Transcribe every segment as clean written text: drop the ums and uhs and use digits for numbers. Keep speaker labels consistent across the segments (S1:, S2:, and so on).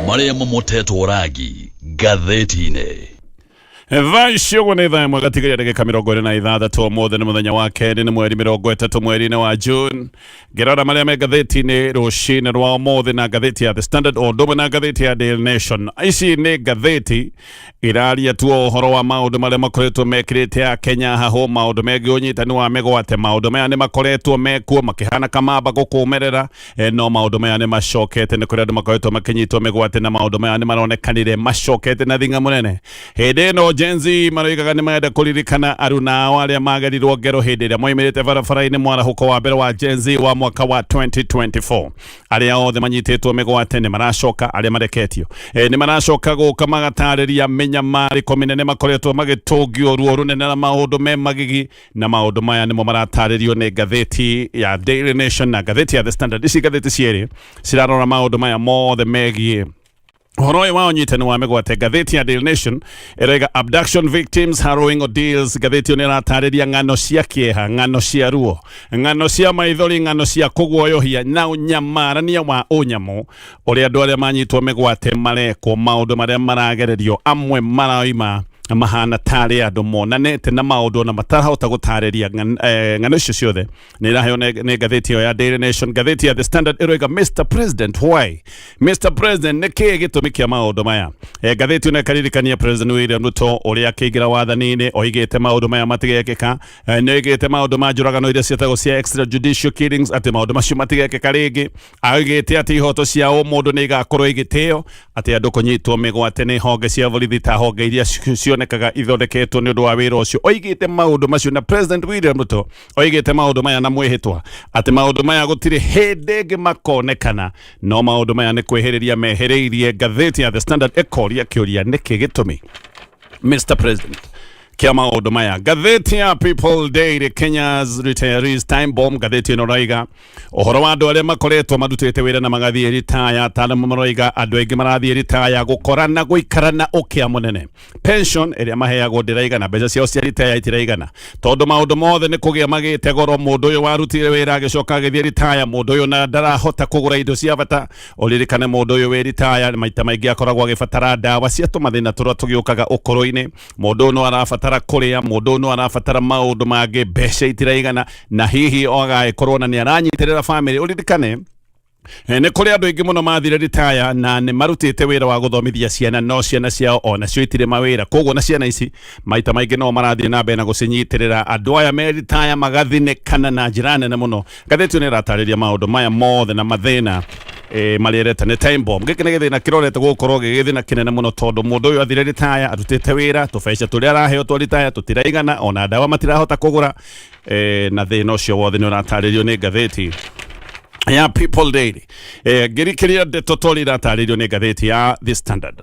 S1: maria momoteto ragi gatheti-inĩ.
S2: Vaisho kwa nitha mwa katika ya dakika 26 mothe ni muthenya wa keri ni mweri 30 mweri-inĩ wa June. Gerada maria me gatheti-inĩ rũcinĩ rwa mothe na gatheti ya The Standard o ndũmwe na gatheti ya Daily Nation. Ici nĩ gatheti iraria tu ũhoro wa maũndũ marĩa makoretwo mekĩrĩte a Kenya haho, maũndũ megiĩ ũnyitani wa mĩgwate. Maũndũ maya nĩ makoretwo mekuo makĩhana kamamba gũkũmerera, no maũndũ maya nĩ macokete nĩ kũrĩa andũ makoretwo makĩnyitwo mĩgwate, na maũndũ maya nĩ maronekanire macokete na thinga mũnene. Hĩndĩ ĩno Gen Z maroigaga nĩ marenda kũririkana aruna ao arĩa magerirwo ngero hĩndĩ ĩrĩa moimĩrĩte barabara-inĩ mwarahuko wa mbere wa Gen Z wa mwaka wa 2024. Arĩa othe manyitĩtwo mĩgwate nĩ maracoka, arĩa mareketio nĩ maracoka gũka magatarĩria mĩnyamarĩko mĩnene makoretwo magĩtũngio ruo rũnene na maũndũ me magigi, na maũndũ maya nĩmo maratarĩrio nĩ gatheti ya Daily Nation na gatheti ya The Standard. Ici gatheti cierĩ cirarora maũndũ maya mothe megiĩ ũhoro ũyũ wa ũnyitani wa mĩgwate. Gatheti ya Daily Nation ĩrauga abduction victims harrowing ordeals. Gatheti ĩyo nĩĩratarĩria ng'ano cia kĩeha, ng'ano cia ruo, ng'ano cia maithori, ng'ano cia kũguoyohia na ũnyamarania wa ũnyamũ ũrĩa andũ arĩa manyitwo mĩgwate marekwo, maũndũ marĩa maragererio, amwe maraima mahana tarĩ andũ monanĩte na maũndũ na matarahota gũtarĩria ng'ano icio ciothe. Nĩ ĩraheo nĩ gatheti ĩyo ya Daily Nation. Gatheti ya The Standard ĩrauga Mr President, why? Mr President, nĩ kĩĩ gĩtũmi kĩa maũndũ maya? Gatheti ĩyo ĩkaririkania President William Ruto ũrĩa akĩingĩra wathani-inĩ oigĩte maũndũ maya matigekĩka. Nĩoigĩte maũndũ ma njũragano iria ciĩtagwo cia extrajudicial killings, atĩ maũndũ macio matigekĩka rĩngĩ. Oigĩte atĩ ihoto cia mũndũ nĩ igakorwo igĩtĩo, atĩ andũ kũnyitwo mĩgwate nĩ honge cia borithi ta honge iria cionekaga ithondeketwo nĩ ũndũ wa wĩra ũcio. Oigĩte maũndũ macio, na President William Ruto oigĩte maũndũ maya na mwĩhĩtwa atĩ maũndũ maya gũtirĩ hĩndĩ ĩngĩ makonekana, no maũndũ maya nĩ kwĩhĩrĩria mehereirie. Gatheti ya The Standard ĩkoria kĩũria nĩkĩ gĩtũmi Mr President kia maũndũ maya. Gatheti ya People Daily, Kenya's retirees time bomb. Gatheti ĩno raiga ũhoro wa andũ arĩa makoretwo marutĩte wĩra na magathiĩ ritaya. Taaramu maroiga andũ aingĩ marathiĩ ritaya gũkora na gũikara na ũkĩa mũnene. Pension ĩrĩa maheagwo ndĩraigana, mbeca ciao cia ritaya itiraigana, tondũ maũndũ mothe nĩ kũgĩa magĩte goro. Mũndũ ũyũ warutire wĩra agĩcoka agĩthiĩ ritaya, mũndũ ũyũ na ndarahota kũgũra indo cia bata. Ũririkane mũndũ ũyũ wĩ ritaya maita maingĩ akoragwo agĩbatara ndawa cia tũmathĩna tũrĩa tũgĩũkaga ũkũrũ-inĩ. Mũndũ ũyũ no arabatara kũrĩa, mũndũ ũyũ no arabatara maũndũ mangĩ, mbeca itiraigana, na hihi agagĩkorwo na nĩ aranyitĩrĩra family. Ũririkane nĩ kũrĩ andũ aingĩ mũno mathire ritaya na nĩ marutĩte wĩra wa gũthomithia ciana, no ciana ciao ona cio itirĩ mawĩra. Koguo na ciana ici maita maingĩ no marathiĩ na mbere na gũcinyitĩrĩra. Andũ aya me ritaya magathinĩkana na njĩra nene mũno. Gatheti ĩyo nĩ ĩratarĩria maũndũ maya mothe na mathĩna marĩreta nĩ time bomb. Gĩkĩ nĩ gĩthĩna kĩrorete gũkorwo gĩthĩna kĩnene mũno, tondũ mũndũ ũyũ athire ritaya, arutĩte wĩra, tũbeca tũrĩa araheo twa ritaya tũtiraigana, ona ndawa matirahota kũgũra, na thĩna ũcio wothe nĩ ũratarĩrio nĩ gatheti ya People Daily. Ngĩrikĩria ndeto tũrĩa iratarĩrio nĩ gatheti ya The Standard.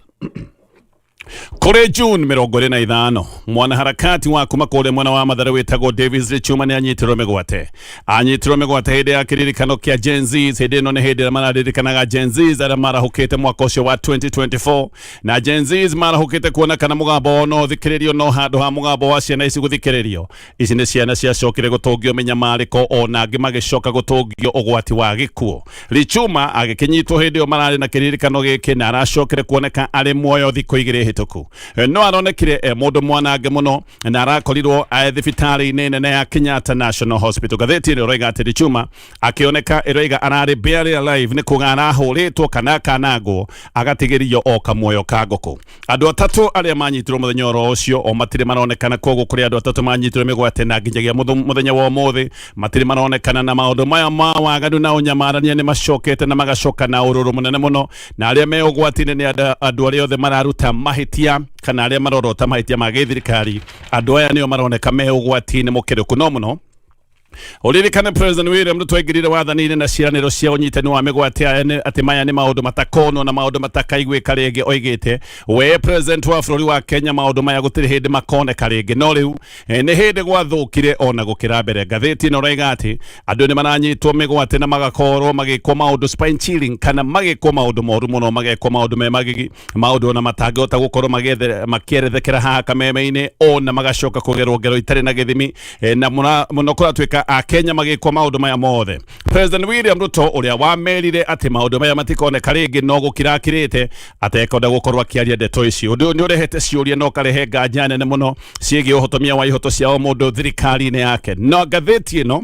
S2: Kore June 25 mwanaharakati wa kuma kũrĩa mwena wa Mathare wĩtagwo Davis Lichuma nĩ anyitirwo mĩgwate. Anyitirwo mĩgwate hĩndĩ ya kĩririkano kĩa Gen Z. Hĩndĩ ĩno nĩ hĩndĩ ĩrĩa mararirikanaga Gen Z arĩa marahũkĩte mwaka ũcio wa 2024, na Gen Z marahũkĩte kuona kana mũgambo no thikĩrĩrio no handũ ha mũgambo wa ciana ici gũthikĩrĩrio. Ici nĩ ciana ciacokire gũtũngio mĩnyamarĩko, ona angĩ magĩcoka gũtũngio ũgwati wa gĩkuũ. Lichuma agĩkĩnyitwo hĩndĩ ĩyo mararĩ na kĩririkano gĩkĩ, na aracokire kuoneka arĩ muoyo thikũ igĩrĩ hĩtũku. No aronekire mũndũ mwanange mũno, na arakorirwo thibitarĩ-inĩ nene ya Kenyatta National Hospital. Gatheti ĩyo ĩroiga atĩ Lichuma akĩoneka, ĩroiga ararĩ barely alive, nĩ kuga arahũrĩtwo kana kanangwo agatigĩrio o kamuoyo ka ngũkũ. Andũ atatũ arĩa manyitirwo mũthenya ũcio o matirĩ maronekana, koguo kũrĩ andũ atatũ manyitirwo mĩgwate, na nginyagia mũthenya wa ũmũthĩ matirĩ maronekana, na maũndũ maya ma waganu na ũnyamarania nĩ macokete na magacoka na ũrũrũ mũnene mũno. Na arĩa me ũgwati-inĩ nĩ andũ arĩa othe mararuta mahĩtia kana arĩa marorota mahĩtia ma gĩthirikari. Andũ aya nĩo maroneka me ũgwati-inĩ mũkĩrĩku no mũno. Ũririkane President William Ruto aingĩrire wathani-inĩ na ciĩranĩro cia ũnyitani wa mĩgwate atĩ maya nĩ maũndũ matakonwo na maũndũ matakaiguĩka rĩngĩ. Oigĩte we President wa bũrũri wa Kenya maũndũ maya gũtirĩ hĩndĩ makoneka rĩngĩ, no rĩu nĩ hĩndĩ gwathũkire ona gũkĩra mbere. Gatheti ĩno rauga atĩ andũ nĩ maranyitwo mĩgwate na magakorwo magĩkwo maũndũ spine chilling, kana magĩkwo maũndũ moru mũno, magĩkwo maũndũ me magigi, maũndũ ona matangĩhota gũkorwo makĩerethekera haha Kameme-inĩ, ona magacoka kũgerwo ngero itarĩ na gĩthimi, na mũno kũratuĩka a Kenya magikwa maundu maya mothe. President William Ruto uria wamerire ati maundu maya matikoneka ringi no gukirakirite atekonda gukorwa akiaria ndeto ici. Undu ni urehete ciuria no karehe nganja nene muno ciigie uhotomia wa ihoto cia o mundu thirikari-ini yake. No ngathiti ino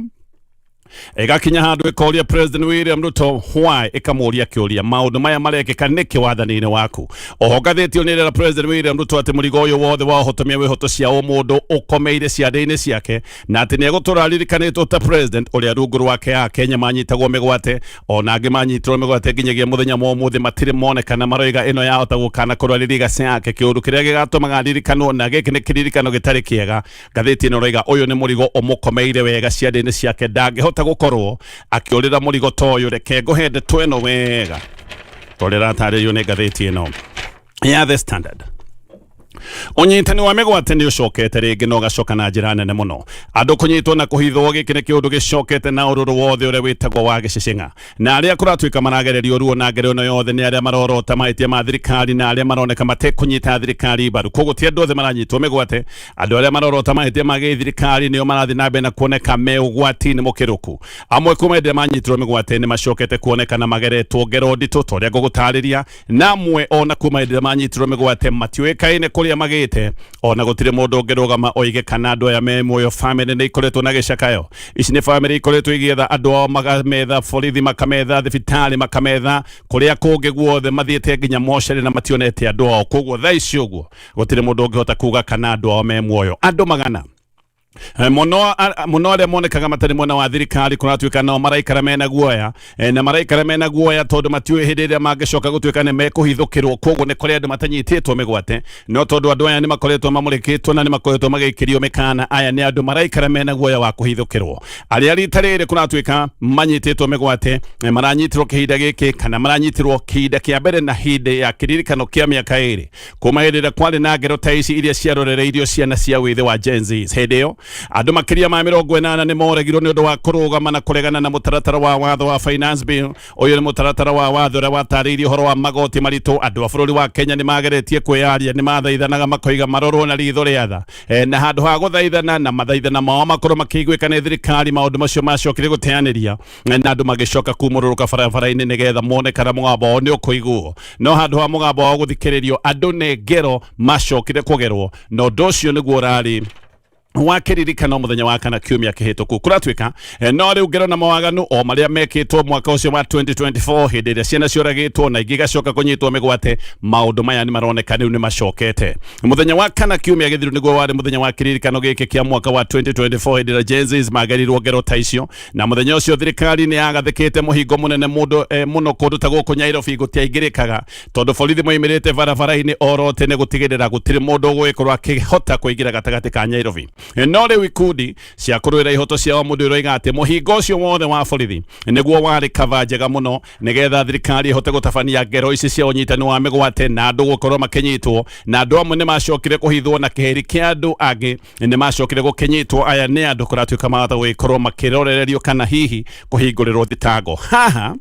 S2: igakinya handu ikoria President William Ruto why ikamuria kiuria maundu maya marekeka niki wathani-ini waku. Oho ngathitio ni rera President William Ruto ati murigo uyu wothe wa uhotomia wa ihoto cia o mundu ukomeire ciande-ini ciake na ati ni egutura ririkaniitwo ta president uria rungu rwake a Kenya manyitagwo migwate ona angi manyitirwo migwate nginyagia muthenya mwa umuthi matire monekana maroiga ino yahota gukana kurwarĩria gacĩ yake kiundu kiria gigatumaga ririkanwo na giki ni kiririkano gitari kiega. Ngathiti ino roiga uyu ni murigo umukomeire wega ciande-ini ciake ndangihota gukorwo akiurira murigo toyo reke nguhende tweno wega torera tariyo ni ngathiti ino ya The Standard. Unyitani wa migwate ni ucokete ringi no gacoka na njira nene muno. Andu kunyitwo na kuhithwo giki ni kiundu gicokete na ururu wothe uria witagwo wa gicinga na aria kuratuika maragererio ruo na ngero no yothe ni aria marorota maitia ma thirikari na aria maroneka matekunyita thirikari baru koguo ti andu othe maranyitwo migwate. Andu aria marorota maitia ma thirikari nio marathi na mbere na kuoneka me ugwati ni mukiruku. Amwe kuma ende manyitirwo migwate ni macokete kuoneka na mageretwo ngero ndito toria ngugutariria na amwe ona kuma ende manyitirwo migwate matiwekaine kuria magite ona gutire mundu ngirugama oige kana andu aya me muoyo family ni ikoretwo na gicakayo. Ici ni family ikoretwo igietha andu ao magametha borithi makametha thibitari makametha kuria kungi guothe mathiete nginya moshari na mationete andu ao koguo thaa ici uguo gutire mundu ngihota kuga kana andu ao me muoyo. Andu magana muno aria monekaga matari mwena wa thirikari kuratuika no maraikara mena guoya na maraikara mena guoya tondu matiwe hindi iria mangicoka gutuika ni mekuhithukirwo koguo ni kuri andu matanyititwo migwate no tondu andu aya ni makoretwo mamurikitwo na ni makoretwo magikirio mikana aya ni andu maraikara mena guoya wa kuhithukirwo. Aria rita riri kuratuika manyititwo migwate maranyitirwo kihinda giki kana maranyitirwo kihinda kia mbere na hindi ya kiririkano kia miaka iri kuma hindi iria kwari na ngero ta ici iria ciarorereirio ciana cia withi wa Gen Z. Hindi iyo andu makiria ma 80 ni moregirwo ni undu wa kurugama na kuregana na mutaratara wa watho wa finance bill. Uyu ni mutaratara wa watho uria watariirio horo wa magoti maritu. Andu a bururi wa Kenya ni mageretie kwiaria ni mathaithanaga makoiga marorwo na ritho ria tha na handu ha guthaithana na mathaithana mao makorwo makiguika ni thirikari maundu macio macokire guteaniria na andu magicoka kumururuka barabara-ini nigetha monekana mugambo ni ukuiguo no handu ha mugambo wa guthikiririo andu ni ngero macokire kugerwo no ndu ucio niguo urari wakiririkana muthenya wa kana kiumia kihituku kuratuika no riu ngero na mawaganu o maria mekitwo mwaka ucio wa 2024 hindi iria ciana cioragitwo na ingi gacoka kunyitwo migwate. Maundu maya ni maroneka riu ni macokete. Muthenya wa kana kiumia githiru niguo wari muthenya wa kiririkano giki kia mwaka wa 2024 hindi iria Gen Z magarirwo ngero ta icio na muthenya ucio thirikari ni yagathikite muhingo munene muno kundu ta guku Nairobi gutiaingirikaga tondu borithi moimirite barabara-ini orote ni gutigirira gutiri mundu gwikorwo akihota kuingira gatagati ka Nairobi. No riu ikundi cia kurwira ihoto cia o mundu iroiga ati muhingo ucio wothe wa borithi niguo wari kava njega muno nigetha thirikari ihote gutabania ngero ici cia unyitani wa migwate na andu gukorwo makinyitwo na andu amwe ni macokire kuhithwo na kiheri kia andu angi ni macokire gukinyitwo. Aya ni andu kuratuika matha gukorwo makirorererio kana hihi kuhingurirwo thitango. Haha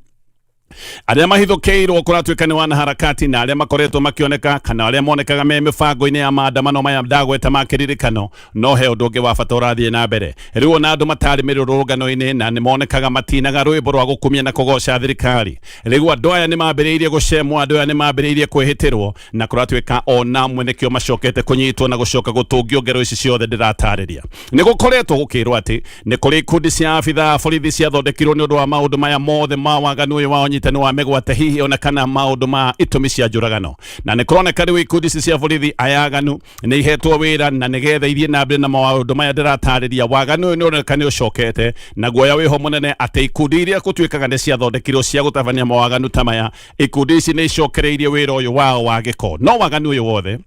S2: aria mahithukiirwo kuratuika ni wanaharakati na aria makoretwo makioneka kana aria monekaga me mibango-ini ya maandamano maya ndagweta makiririkano no he undu ungi wa bata urathie na mbere. Riu na andu matari mirurungano-ini na ni monekaga matinaga rwimbo rwa gukumia na kugoca thirikari. Riu andu aya ni mambiriirie gucemwo, andu aya ni mambiriirie kwihitirwo na kuratuika ona amwe nikio macokete kunyitwo na gucoka gutungio ngero ici ciothe ndiratariria. Ni gukoretwo gukirwo ati ni kuri ikundi cia abitha borithi ciathondekirwo ni undu wa maundu maya mothe ma waganu uyu wa unyitani wa migwate hihi ona kana maundu ma itumi cia njuragano na ni kuroneka riu ikundi cia borithi ayaganu ni ihetwo wira na nigetha ithie na mbere na maundu maya ndiratariria. Waganu ni uroneka ni ucokete na guoya wiho munene ati ikundi iria gutuikaga ni ciathondekirwo cia gutabania mawaganu ta maya ikundi ici ni icokereirie wira uyu wao wa giko. No waganu uyu wothe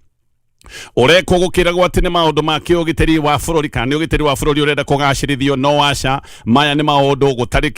S2: urekwo gukiragwo ati ni maundu ma kiugitiri wa bururi kana ni ugitiri wa bururi urenda kugacirithio no aca maya ni maundu gutari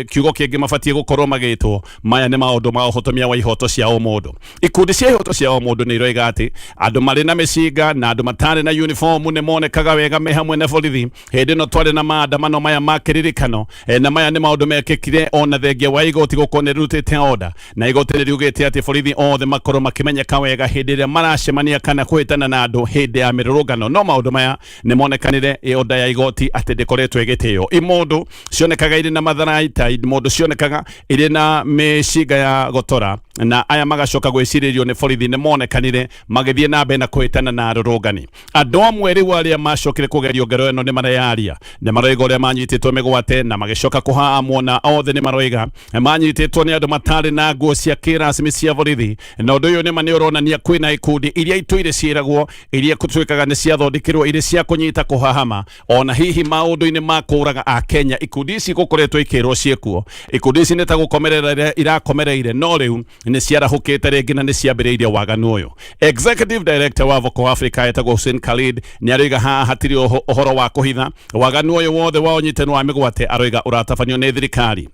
S2: kiugo kingi mabatie gukorwo magitwo. Maya ni maundu ma uhotomia wa ihoto cia o mundu. Ikundi cia ihoto cia o mundu ni iroiga ati andu mari na micinga na andu matari na uniform ni monekaga wega me hamwe na borithi hindi no twari na maandamano maya makiririkano na maya ni maundu mekikire ona thengia wa igoti gukorwo ni rutite order na igoti ni riugite ati borithi othe makorwo makimenyeka wega hindi iria maracemania kana kwita kunyitana na andu hindi ya mirurungano no maundu maya ni monekanire oda ya igoti ati ndikoretwo igitio imundu cionekaga iri na matharaita imundu cionekaga iri na meshiga ya gotora na aya magacoka gwiciririo ni borithi ni monekanire magithie na mbere na kuhitana na arurungani andu amwe riu aria macokire kugerio ngero ino ni marayaria ni maroiga uria manyititwo migwate na magicoka kuhaamwo na othe ni maroiga manyititwo ni andu matari na nguo cia kirasmi cia borithi na undu uyu ni mani uronania kwina ikundi iria ituire ciiragwo iria kutwikaga ni cia thondekirwo iria cia kunyita kuhahama ona hihi maundu-ini ma kuraga a Kenya ikundi ici gukoretwo ikirwo ciekuo ikundi ici ni ta gukomerera irakomereire no riu ni ciarahukite ringi na ni ciambiriirie waganu uyu executive director wa Voco Africa etagwo Hussein Khalid ni aroiga hatiri uhoro wa kuhitha waganu uyu wothe wa unyitani wa migwate aroiga uratabanio ni thirikari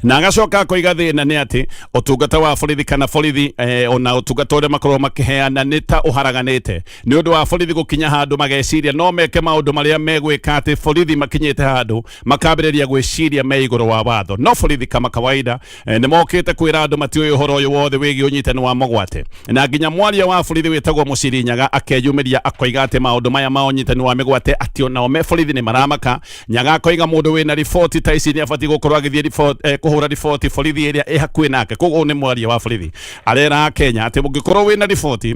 S2: na agacoka koiga thina ni ati utungata wa borithi kana borithi ona utungata uria makorwo makiheana ni ta uharaganite ni undu wa borithi gukinya handu mageciria no meke maundu maria megwika ati borithi makinyite handu makambiriria gwiciria me iguru wa watho no borithi kama kawaida ni mokite kwira andu matiuyu uhoro uyu wothe wigi unyitani wa mugwate na nginya mwaria wa borithi witagwo Mucirinyaga akeyumiria akoiga ati maundu maya ma unyitani wa migwate ati ona me borithi ni maramaka Nyaga akoiga mundu wina riboti ta ici ni abati gukorwo agithie riboti kuhura riboti borithi iria ihakui nake koguo ni mwaria wa borithi arera Kenya ati mungikorwo wina riboti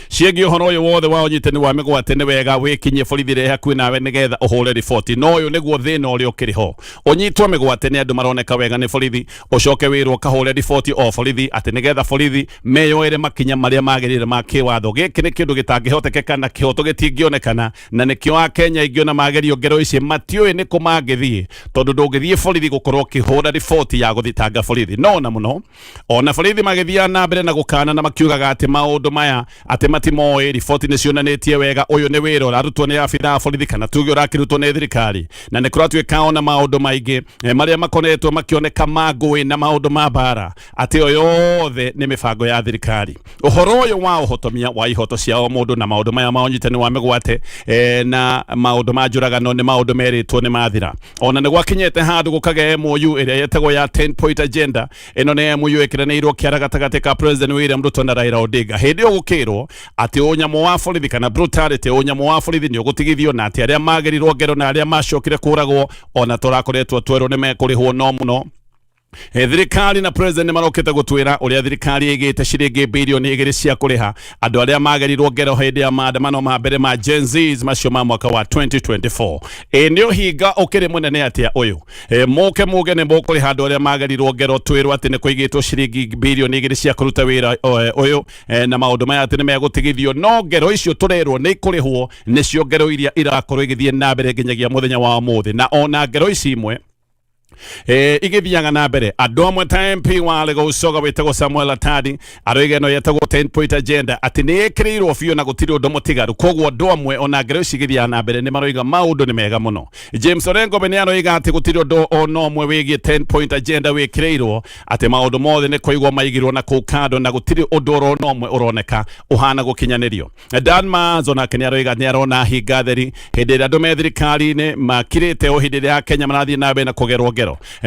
S2: ciegi uhoro uyu wothe wa unyitani wa migwate ni wega wikinye borithi iria ihakui nawe nigetha uhure riboti no uyu niguo thina uria ukiriho unyitwo migwate ni andu maroneka wega ni borithi ucoke wirwo kahure riboti o borithi ati nigetha borithi meyoere makinya maria magirire ma kiwatho giki ni kindu gitangihotekeka na kihoto gitingionekana na nikio a Kenya ingiona magerio ngero ici matiui ni kumangithie tondu ndungithie borithi gukorwo kihura riboti ya guthitanga borithi no na muno ona borithi magithia na mbere na gukana na makiugaga ati maundu maya ati matimoe riboti ni cionanitie wega uyu ni wira urarutwo ni abitha borithi kana tuge urakirutwo ni thirikari na ni kuratwika ona maundu maingi maria makonetwo makioneka magui na maundu ma bara ati uyu yothe ni mibango ya thirikari uhoro uyu wa uhotomia wa ihoto cia o mundu na maundu maya ma unyitani wa migwate na maundu ma njuragano ni maundu meritwo ni mathira ona ni gwakinyete handu gukage MOU iria yetagwo ya 10 point agenda ino ni MOU ikiranirwo kiara gatagati ka President William Ruto na Raila Odinga hindi ugukirwo ati unyamo wa borithi kana brutality unyamo wa borithi ni ugutigithio na ati aria magirirwo ngero na aria macokire kuragwo ona turakoretwo twero ni mekurihwo no muno thirikari na president marokete gutwira uria thirikari igite ciringi bilioni 2 cia kuriha andu aria magerirwo ngero hindi ya maandamano ma mbere ma Gen Z's macio ma mwaka wa 2024 ni uhinga ukiri munene atia uyu muke muge ni mukuriha andu aria magerirwo ngero twirwo ati ni kuigitwo ciringi bilioni 2 cia kuruta wira uyu na maundu maya ati ni megutigithio no ngero icio turerwo ni kurihwo nicio ngero iria irakorwo igithie na mbere nginyagia muthenya wa muthi na ona ngero ici imwe igithiaga na mbere andu amwe ta MP wa Lagos witagwo Samuel Atadi aroiga no yetagwo 10 point agenda ati ni ikirirwo biu na gutiri undu mutigaru koguo andu amwe ona ngero cigithia na mbere ni maroiga maundu ni mega muno James Orengo bene aroiga ati gutiri undu ono amwe wigie 10 point agenda wikirirwo ati maundu mothe ni kuigwo maigirwo na kukado na gutiri undu ono amwe uroneka uhana gukinyanirio Danma zona Kenya aroiga ni arona higatheri hindi ria andu me thirikari-ini makirite o hindi ria Kenya marathie na mbere na kugerwo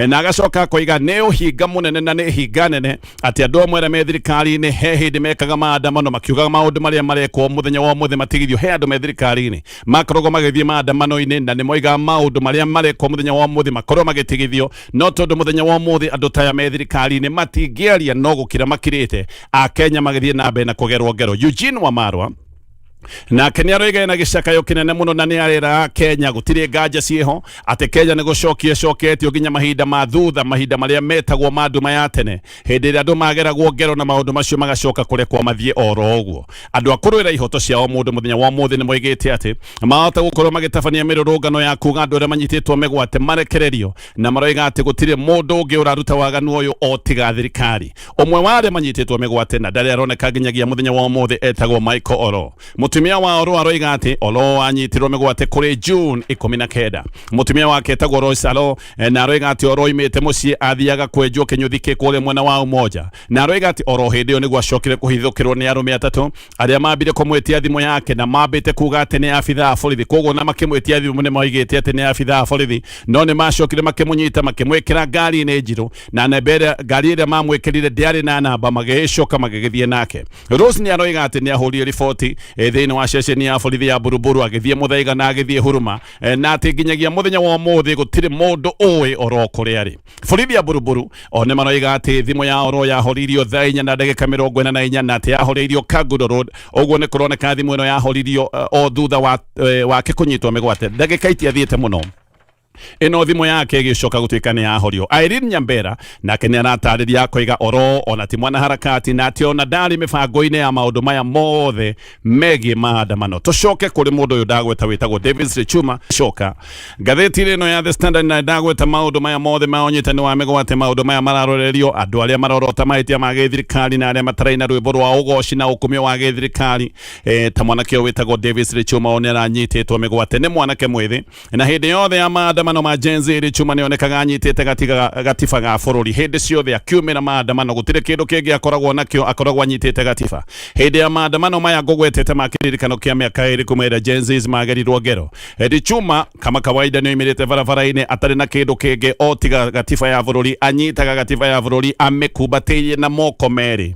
S2: na agacoka koiga ne uhinga munene na ne hinga nene ati andu amwe me thirikari-ini he hindi mekaga maandamano makiugaga maundu maria marekwo muthenya wa muthe matigithio he andu me thirikari-ini makorogo magithie maandamano-ini na ni moiga maundu maria marekwo muthenya wa muthe makorwo magitigithio no tondu muthenya wa muthe andu taya me thirikari-ini matingiaria no gukira makirite a Kenya magithie na mbere na kugerwo ngero Eugene Wamarwa na Kenya roiga na gicakayo kinene muno na ni arera Kenya gutire nganja cieho ati Kenya ni gucokia coketio ginya mahinda ma thutha mahinda maria metagwo mandu maya tene hindi ria andu mageragwo ngero na maundu macio magacoka kurekwo mathie oro uguo andu akuruira ihoto ciao mundu muthenya wa muthi ni moigite ati mahota gukorwo magitabania mirurungano ya kuga andu aria manyititwo migwate marekererio na maroiga ati gutire mundu ungi uraruta waganu uyu o tiga thirikari umwe wa aria manyititwo migwate na ndari aroneka ginyagia muthenya wa muthi etagwo Michael Oro mutumia wa oro aroiga ati olo anyitirwo migwate kuri June 19. Mutumia wake etagwo Rose alo na aroiga ati oro imete mucii athiaga kwenjwo kinyuthi kikure mwena wa umoja, na aroiga ati oro hindi niguo acokire kuhithukirwo ni arume atatu aria mambire kumwetia thimu yake na mambite kuga ati ni abithaa borithi. Koguo na makimwetia thimu ni moigite ati ni abithaa borithi, no ni macokire makimunyita makimwikira ngari ni njiru, na nembere ngari ira mamwikirire ndiari na namba, magicoka magigithie nake. Rose ni aroiga ati ni ahurire riboti thiini wa ceceni ya borithi ya Buruburu agithie muthaiga na agithie Huruma, na ati nginyagia muthenya wa umuthi gutiri mundu uwi oro kuri ari. Borithi ya Buruburu one maroiga ati thimu ya oro yahoririo thaa 4 na ndagika 44 na ati yahoririo Kagudo Road. Uguo ni kuroneka thimu ino yahoririo o thutha wa kikunyitwo migwate ndagika itiathiite muno. Ino thimu yake igicoka gutuika ni yahorio. Irene Nyambera nake ni aratariria koiga oro ona ti mwana harakati na ati ona ndari mibango-ini ya maundu maya mothe megie maandamano. Tucoke kuri mundu uyu ndagweta witagwo David Lichuma. Coka ngathiti ino ya The Standard na ndagweta maundu maya mothe ma unyitani wa migwate, maundu maya mararorerio andu aria marorota mahĩtia ma gĩthirikari na aria mataraina rwĩmbo rwa ugoci na ukumio wa gĩthirikari. Ta mwanake uyu witagwo David Lichuma one aranyitĩtwo migwate ni mwanake mwithi, na hindi yothe ya maandamano ma Gen Z Lichuma ni onekaga anyitĩte gatiba ga bururi. Hindi ciothe akiumĩra maandamano gutire kindu kingi akoragwo nakio, akoragwo anyitĩte gatiba. Hindi ya maandamano maya ngũgwetete ma kĩririkano kĩa mĩaka 2 kumĩra Gen Z magerirwo ngero. Lichuma kama kawaida ni oimĩrĩte barabara-inĩ atarĩ na kindu kingi o tiga gatiba ya bururi. Anyitaga gatiba ya bururi amĩkumbatĩirie na moko merĩ.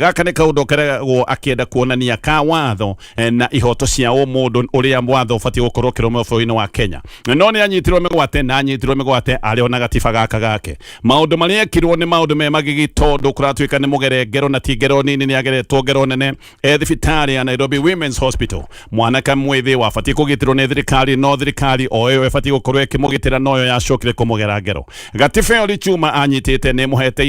S2: Gaka nĩ kaũndũ karagwo akĩenda kuonania ka watho na ihoto cia ũmũndũ ũrĩa watho ũbatiĩ gũkorwo ũkĩrũmĩrĩrwo bũrũri-inĩ wa Kenya. No nĩ anyitirwo mĩgwate na anyitirwo mĩgwate arĩ ona gatiba gaka gake. Maũndũ marĩa ekirwo nĩ maũndũ me magigi tondũ kũratuĩka nĩ mũgere ngero na ti ngero nini, nĩ ageretwo ngero nene thibitarĩ ya Nairobi Women's Hospital. Mwanake mwithi wabatiĩ kũgitĩrwo nĩ thirikari, no thirikari o ĩyo ĩbatiĩ gũkorwo ĩkĩmũgitĩra, noyo yacokire kũmũgera ngero. Gatiba ĩyo Lichuma anyitĩte nĩ mũhete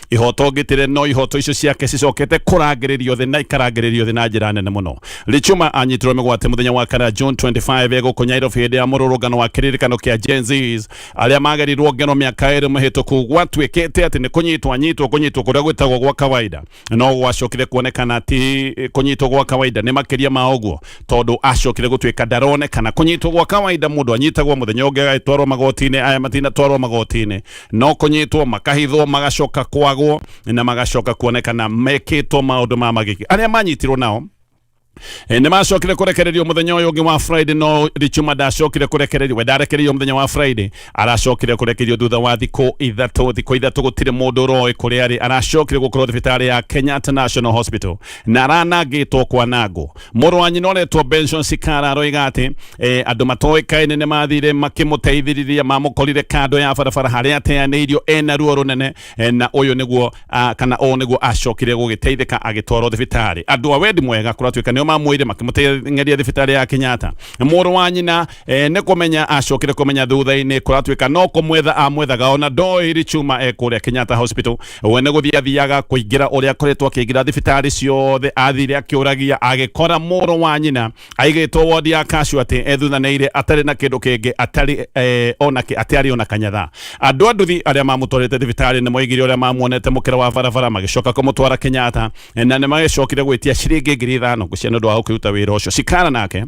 S2: ihoto ngitĩre, no ihoto icio ciake cicokete kũrangĩrĩrio thĩ na ikarangĩrĩrio thĩ na njĩra nene mũno. Lichuma anyitirwo mĩgwate mũthenya wa kana June 25 gũkũ Nairobi hĩndĩ ya mũrũrũngano wa kĩririkano kĩa Gen Z's aria magerirwo ngero mĩaka 2 mĩhĩtũku. Gwatuĩkĩte atĩ nĩ kũnyitwo kũrĩa gwĩtagwo gwa kawaida, no gwacokire kuonekana ti kũnyitwo gwa kawaida, nĩ makĩria ma ũguo, tondũ acokire gũtuĩka ndaronekana. Kũnyitwo gwa kawaida mũndũ anyitagwo mũthenya ũngĩ agĩtwarwo magoti-inĩ, aya matinatwarwo magoti-inĩ, no kũnyitwo makahithwo magacoka kwagwo na magacoka kuonekana mekĩtwo maũndũ ma magigi. Arĩa manyitirwo nao nĩ macokire kurekererio mũthenya ũyũ ũngĩ wa Friday, no Lichuma ndacokire kurekererio. We ndarekererio mũthenya wa Friday, aracokire kurekererio thutha wa thikũ ithatũ gũtirĩ mũndũ ũroĩ kũrĩa arĩ. Aracokire gũkorwo thibitarĩ ya Kenyatta National Hospital na aranangĩtwo kwanangwo. Mũrũ wa nyina ũretwo Benson Sikara aroiga atĩ andũ matoĩkaine nĩ mathire makĩmũteithĩrĩria, mamũkorire kando ya barabara harĩa ateanĩirio ena ruo rũnene, na ũyũ nĩguo kana ũũ nĩguo acokire gũgĩteithĩka agĩtwarwo thibitarĩ. Andũ a wendi mwega kũratuĩka nĩo mamwire makimuteng'eria thibitarĩ ya Kenyatta. Mũrũ wa nyina nĩ kũmenya acokire kũmenya thutha-inĩ kũratuĩka no kũmwetha amwethaga ona ndoĩ Lichuma kũrĩa Kenyatta Hospital. We nĩ gũthiĩ athiaga kũingĩra ũrĩa akoretwo akĩingĩra thibitarĩ ciothe, athire akĩũragia, agĩkora mũrũ wa nyina aigĩtwo wodi ya casualty ethuthanĩire atarĩ na kĩndũ kĩngĩ, atarĩ ona kanyatha. Andũ a nduthi arĩa mamũtwarĩte thibitarĩ nĩ moigire ũrĩa mamuonete mũkĩra wa barabara magĩcoka kũmũtwara Kenyatta, na nĩ magĩcokire gwĩtia ciringi 5,000 gũciana ũndũ wa gũkĩruta wĩra ũcio. Sikara nake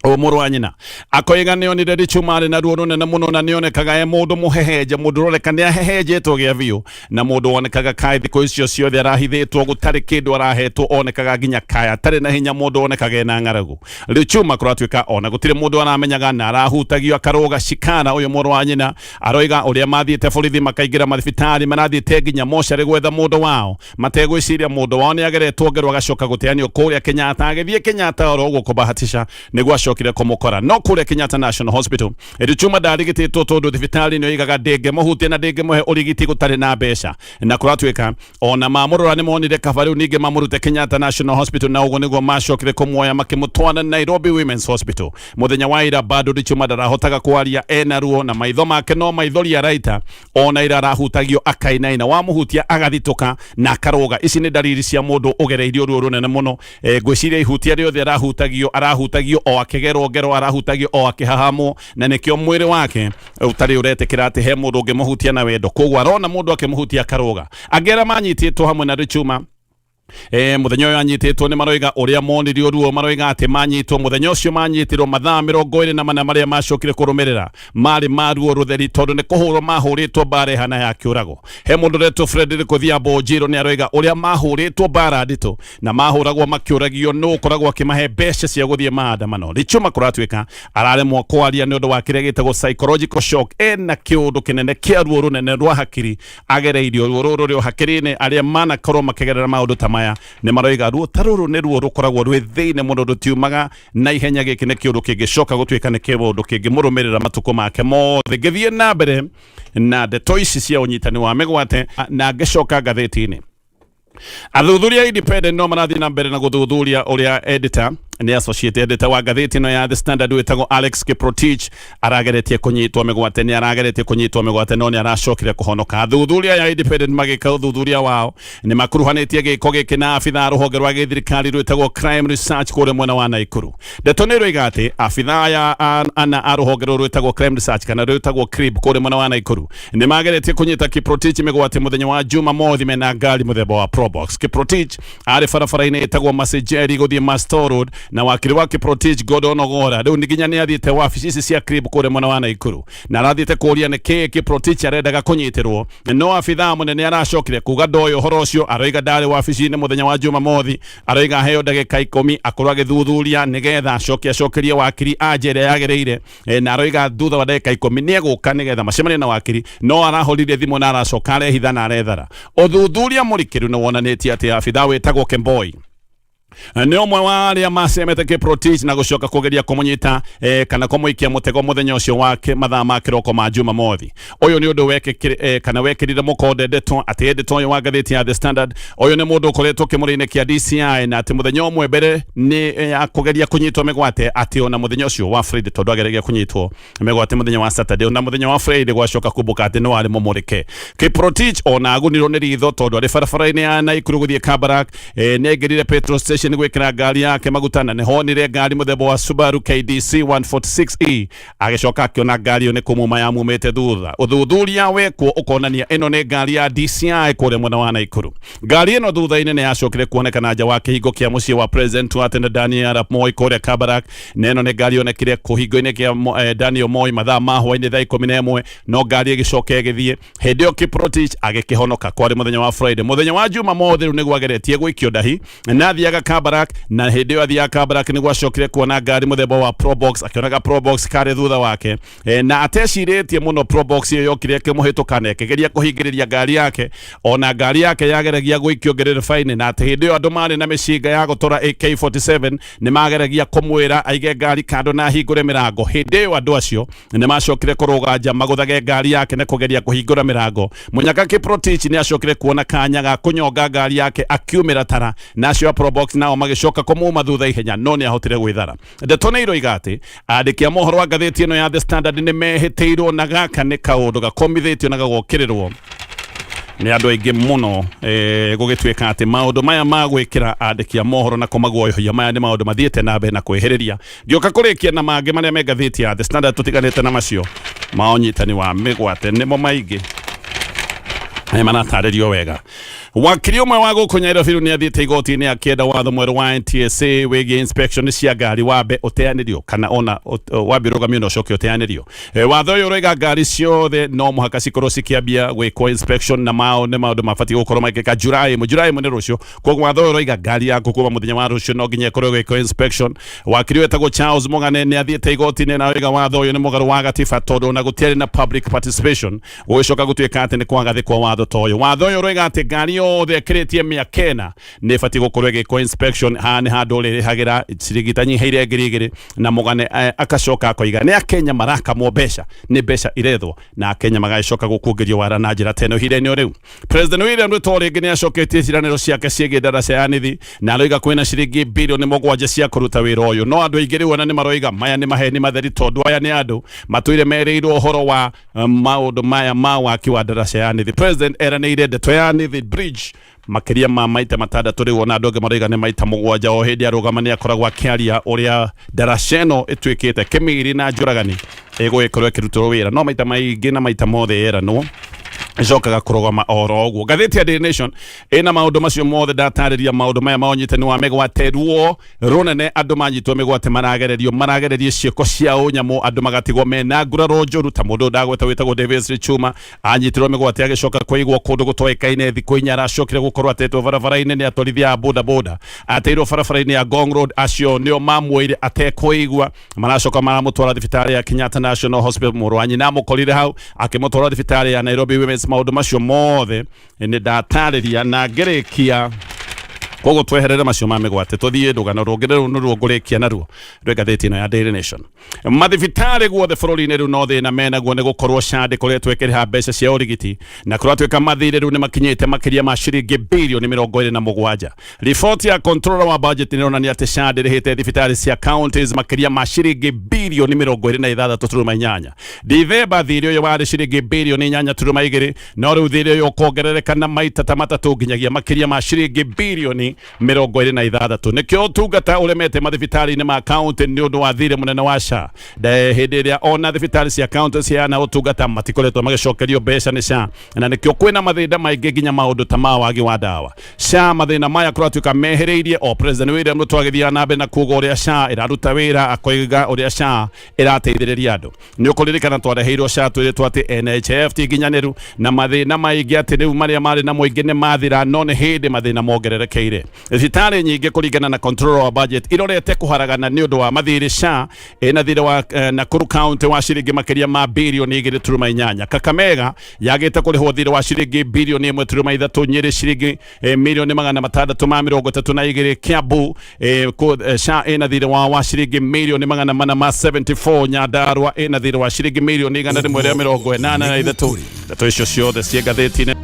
S2: mũrũ wa nyina akoiga nĩonire Lichuma arĩ na ruo rũnene mũno, na nĩonekaga mũndũ mũhehenje, mũndũ ũroreka nĩ ahehenjetwo gĩa biũ, na mũndũ wonekaga kaĩ thikũ icio ciothe arahithĩtwo, gũtarĩ kĩndũ arahetwo, onekaga nginya kaya atarĩ na hinya, mũndũ onekaga ena ng'aragu. Lichuma kũratuĩka ona gũtirĩ mũndũ aramenyaga na arahutagio akarũga. Sikara ũyũ mũrũ wa nyina aroiga ũrĩa mathiĩte borithi makaingĩra mathibitarĩ, marathiĩte nginya mocarĩ gwetha mũndũ wao, mategwĩciria mũndũ wao nĩ ageretwo ngero, agacoka gũteanio kũrĩa Kenyatta. Agĩthiĩ Kenyatta oro ũguo kũbahatisha nĩguo acokire kũmũkora, no kũrĩa Kenyatta National Hospital Lichuma ndarigitĩtwo tondũ thibitarĩ nĩ oigaga ndĩngĩmũhutia na ndĩngĩmũhe ũrigiti gũtarĩ na mbeca, na kũratuĩka ona mamũrora nĩ monire kaba rĩu ningĩ mamũrute Kenyatta National Hospital, na ũguo nĩguo macokire kũmuoya makĩmũtwara Nairobi Women's Hospital. Mũthenya wa ira bado Lichuma ndarahotaga kwaria, ena ruo na maitho make no maithori araita, ona ira arahutagio akainaina, wamũhutia agathitũka na akaroga. Ici nĩ ndariri cia mũndũ ũgereirio ruo rũnene mũno. Ngwĩciria ihutia rĩothe arahutagio o akĩgerwo ngero, arahutagio o akĩhahamwo, na nĩkĩo mwĩrĩ wake ũtarĩ ũretĩkĩra atĩ he mũndũ ũngĩmũhutia na wendo. Koguo arona mũndũ akĩmũhutia akaroga. Angĩra manyitĩtwo hamwe na Lichuma muthenya uyu anyititwo ni maroiga uria monirio ruo maroiga ati manyitwo muthenya ucio manyitirwo mathaa 24 maria macokire kurumirira mari maruo rutheri tondu ni kuhurwo mahuritwo bara hana ya kiurago he mundu retwo Frederick Odhiambo Njiro ni aroiga uria mahuritwo bara ndito na mahuragwo makiuragio no koragwo akimahe mbeca cia guthie maandamano Lichuma kuratwika araremwo kwaria ni undu wa kiria gitagwo psychological shock na kiundu kinene kia ruo runene rwa hakiri agereirio ruo ruru rio hakiri-ini aria mana korwo makigerera maundu tamaya ni maroiga ruo taruru ni ruo rukoragwo rwi thiine muno rutiumaga na ihenya giki ni kiundu kingicoka gutwika ni kiundu kingimurumirira matuko make mothe ngithie na mbere na ndeto ici cia unyitani wa migwate na ngicoka ngathiti-ini athuthuria independent no marathi na mbere na guthuthuria uria editor ni associate editor wa ngathiti no ya The Standard wetagwo Alex Kiprotich arageretie kunyitwo migwate ni arageretie kunyitwo migwate no ni aracokire kuhonoka athuthuria ya independent magika uthuthuria wao ni makuruhanetie giko giki na afitha ruhonge rwa githirikari rwetagwo Crime Research kure mwena wa Naikuru detonero igate afitha ya ana aruhonge rwetagwo Crime Research kana rwetagwo CRIB kure mwena wa Naikuru ni mageretie kunyita Kiprotich migwate muthenya wa Juma mothi mena ngari muthemba wa Probox Kiprotich ari barabara-ini etagwo Masejeri guthie Master Road na wakiri wa Kiprotich Gordon Ogora riu nginya ni athiete wabici cia CRIB kure mwena wa Naikuru na arathiete kuria ni Kiprotich arendaga kunyitirwo no afitha munene aracokire kuga ndoyo horo ucio aroiga ndari wabici-ini muthenya wa Juma mothi aroiga heo ndagika 10 akorwa githuthuria nigetha acokerie wakiri ajere yagereire na aroiga thutha wa ndagika 10 ni eguka nigetha macemanie na wakiri no arahorire thimu na aracoka arehitha na arethara uthuthuria murikiru ni wonanitie ati afitha wetagwo Kemboi ni umwe wa aria macemete Kiprotich na gucoka kugeria kumunyita kana kumuikia mutego muthenya ucio wake mathaa ma kiroko ma Juma mothi uyu ni undu weke kana wekirire mukonde ndeto ati editor uyu wa ngathiti ya The Standard uyu ni mundu ukoretwo kimurine kia DCI na ati muthenya umwe mbere ni kugeria kunyitwo migwate ati ona muthenya ucio wa Friday tondu agereria kunyitwo migwate muthenya wa Saturday na muthenya wa Friday gwacoka kubuka ati no ari mumurike Kiprotich ona agunirwo ni ritho tondu ari barabara-ini ya Naikuru guthie Kabarak ni agerire petrol station gwikira ngari yake magutana ni honire ngari muthemba wa Subaru KDC 146E agicoka akiona ngari yo ni kumuma ya mumete thutha uthuthuria wekwo ukonania ino ni ngari ya DCI kure mwena wa Naikuru ngari ino thutha-ini ni yacokire kuonekana nja wa kihingo kia mucii wa President wa tene Daniel Arap Moi kure Kabarak neno ni ngari yonekire kuhingo-ini kia Daniel Moi mathaa ma hwaini thaa 11 no ngari igicoka igithie hindi yo Kiprotich agikihonoka kwari muthenya wa Friday muthenya wa Juma mothi riu niguo ageretie gwikio ndahi na thiaga Kabarak na hindi yo athia Kabarak ni gwacokire kuona ngari muthemba wa Probox akionaga Probox kare thutha wake na ateciritie muno Probox iyo yokire kimuhitukane kigeria kuhingiriria ngari yake ona ngari yake yageragia gwikio ngererebaini na ati hindi yo andu mari na micinga ya gutora AK47 ni mageragia kumwira aige ngari kando na hingure mirango hindi yo andu acio ni macokire kuruganja maguthage ngari yake na kugeria kuhingura mirango munyaka Kiprotich ni acokire kuona kanya ga kunyonga ngari yake akiumira tara nacio Probox nao magicoka kumuma thutha ihenya no ni ahotire gwithara ndeto igati andikia mohoro wa ngathiti ino ya The Standard ni mehitiirwo na gaka ni kaundu gakomithitio na gagokirirwo ni andu aingi muno gugitwika ati maundu maya magwikira andikia mohoro na kumaguoyohia maya ni maundu mathiete na mbere na kwihiriria ngioka kurikia na mangi maria me ngathiti ya The Standard tutiganite na macio maonyitani wa migwate nimo maingi manataririo wega wakiri umwe wa guku Nairobi ni athiite igoti-ini akienda watho mweru wa NTSA wigie inspection cia ngari wabe uteanirio kana ona wabe rugamio no coke uteanirio watho uyu uroiga ngari ciothe no muhaka cikorwo cikiambia gwikwo inspection na mao ni maundu mabati gukorwo magika Julai ni rucio koguo watho uyu uroiga ngari yaku kuma muthenya wa rucio no nginya ikorwo gwikwo inspection wakiri wetagwo Charles Mugane ni athiite igoti-ini na uroiga watho uyu ni mugaru wa gatiba tondu na gutiari na public participation gucoka gutwika ati ni kwagathikwa watho toyo watho uyu uroiga ati ngari yothe kiretie miakena ni fati gukorwo igikwo inspection hani handu rihagira ciringitanyi heire ngiri na Mugane akacoka akoiga ni akenya maraka mbeca ni mbeca irethwo na akenya magacoka gukungerio wara na njira teno hire ni riu President William Ruto ringi ni acoketie ciraniro ciake ciege darasa ya nithi na aroiga kwina ciringi bilioni 7 cia kuruta wira uyu no andu aingiri wona ni maroiga maya ni maheni matheri tondu aya ni andu matuire mereirwo horo wa maundu maya ma waki wa darasa ya nithi President eranire ndeto ya nithi bridge makiria ma maita matandatu riu ona andu maroiga ni maita 7 o hindi arugamania akoragwo akiaria uria darasa ino itwikite kimiri na njuragani ego ikorwo ikirutwo wira no maita maingi na maita mothe era no Joka kurogama orogo gatheti ya Daily Nation ena maundu macio mothe ndatariria maundu maya maonyite ni wa megwateruo runene andu manyitwo megwate maragererio cieko cia unyamu andu magatigwo mena nguraro njuru ta mundu ndagweta witagwo David Lichuma anyitirwo megwate agicoka kuigwo kundu gutwekaine thiku inya aracokire gukorwo atetwo barabara-ini ni atorithia boda boda ateirwo barabara-ini ya Ngong Road acio nio mamwire atekuigwa maracoka maramutwara thibitari ya Kenyatta National Hospital murwanyi na mukorire hau akimutwara thibitari ya Nairobi Women's maundu macio mothe ni ndatariria na ngerekia kogo tweherere macio mamegwate tuthie ndugano rungire no ngurekia naruo rwe gatheti ino ya Daily Nation mathibitari guothe bururi-ini riu no thina mena guo ni gukorwo shande koretwo ikiriha mbeca cia urigiti na kuratwika mathire riu ni makinyite makiria ma ciringi bilioni 27 report ya controller wa budget ni ronania ati shande rihite thibitari cia counties makiria ma ciringi bilioni 26.8 Dithemba thire uyu wari ciringi bilioni 8.2 no riu thire uyu ukongerereka na maita ta matatu nginyagia makiria ma ciringi bilioni 26 nikio tungata uremete mathibitari-ini ma county ni undu wa thire munene wa SHA hindi ria ona thibitari cia county cia na utungata matikoretwo magicokerio mbeca ni SHA na nikio kwina mathina maingi nginya maundu ta ma wagi wa dawa SHA mathina maya kuratuika mehereirie o President William Ruto agithia na mbere na kuga uria SHA iraruta wira akoiga uria SHA irateithiriria andu ni ukuririkana twareheirwo SHA twiritwo ati NHF tinginyaniru na mathina maingi ati riu maria mari na muingi ni mathira no ni hindi mathina mongererekeire thibitari nyingi kuringana na controller wa budget irorete kuharagana ni undu wa mathiri SHA ina thire wa Nakuru County wa ciringi makiria ma bilioni 2.8 Kakamega yagite kurihwo thire wa ciringi bilioni 1.3 Nyeri ciringi milioni 632 Kiambu SHA ina thire wa ciringi milioni 474 Nyandarua ina thire wa ciringi milioni 183 icio ciothe cia gatheti-ini